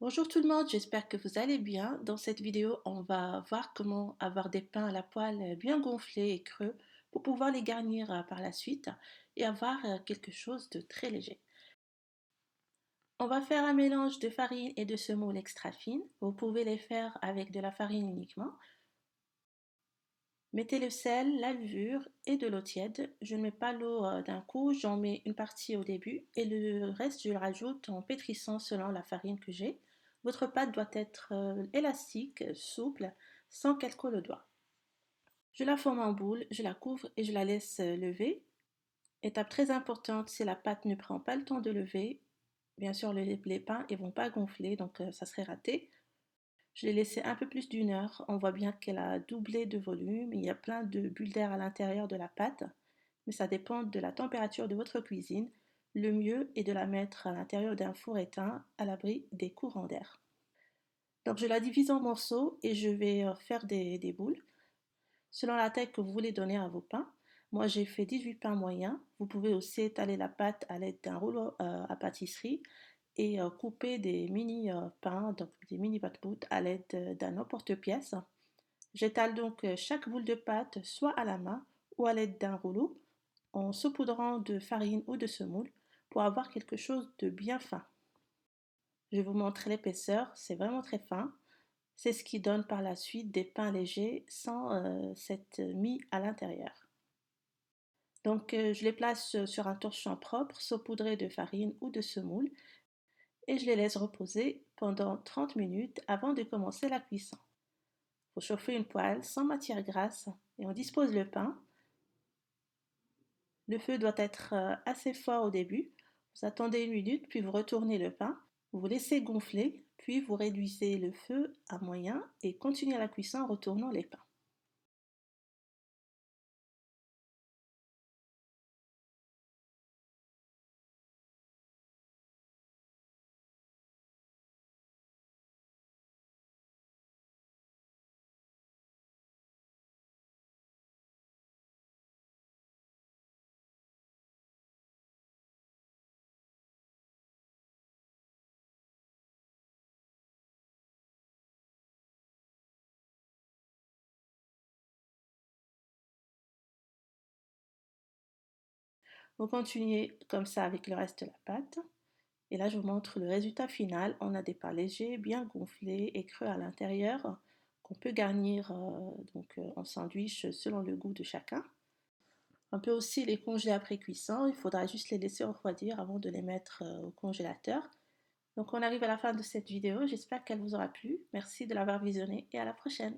Bonjour tout le monde, j'espère que vous allez bien. Dans cette vidéo, on va voir comment avoir des pains à la poêle bien gonflés et creux pour pouvoir les garnir par la suite et avoir quelque chose de très léger. On va faire un mélange de farine et de semoule extra fine. Vous pouvez les faire avec de la farine uniquement. Mettez le sel, la levure et de l'eau tiède. Je ne mets pas l'eau d'un coup, j'en mets une partie au début et le reste je le rajoute en pétrissant selon la farine que j'ai. Votre pâte doit être élastique, souple, sans qu'elle colle au doigt. Je la forme en boule, je la couvre et je la laisse lever. Étape très importante, si la pâte ne prend pas le temps de lever, bien sûr les pains ne vont pas gonfler, donc ça serait raté. Je l'ai laissée un peu plus d'une heure. On voit bien qu'elle a doublé de volume. Il y a plein de bulles d'air à l'intérieur de la pâte, mais ça dépend de la température de votre cuisine. Le mieux est de la mettre à l'intérieur d'un four éteint à l'abri des courants d'air. Donc je la divise en morceaux et je vais faire des boules selon la taille que vous voulez donner à vos pains. Moi j'ai fait 18 pains moyens. Vous pouvez aussi étaler la pâte à l'aide d'un rouleau à pâtisserie et couper des mini pains, donc des mini pâte à l'aide d'un emporte-pièce. J'étale donc chaque boule de pâte soit à la main ou à l'aide d'un rouleau en saupoudrant de farine ou de semoule pour avoir quelque chose de bien fin. Je vous montre l'épaisseur, c'est vraiment très fin. C'est ce qui donne par la suite des pains légers sans cette mie à l'intérieur. Donc je les place sur un torchon propre saupoudré de farine ou de semoule et je les laisse reposer pendant 30 minutes avant de commencer la cuisson. Il faut chauffer une poêle sans matière grasse et on dispose le pain. Le feu doit être assez fort au début. Vous attendez une minute, puis vous retournez le pain. Vous laissez gonfler, puis vous réduisez le feu à moyen et continuez la cuisson en retournant les pains. Vous continuez comme ça avec le reste de la pâte. Et là, je vous montre le résultat final. On a des pains légers, bien gonflés et creux à l'intérieur, qu'on peut garnir en sandwich selon le goût de chacun. On peut aussi les congeler après cuisson. Il faudra juste les laisser refroidir avant de les mettre au congélateur. Donc on arrive à la fin de cette vidéo. J'espère qu'elle vous aura plu. Merci de l'avoir visionnée et à la prochaine.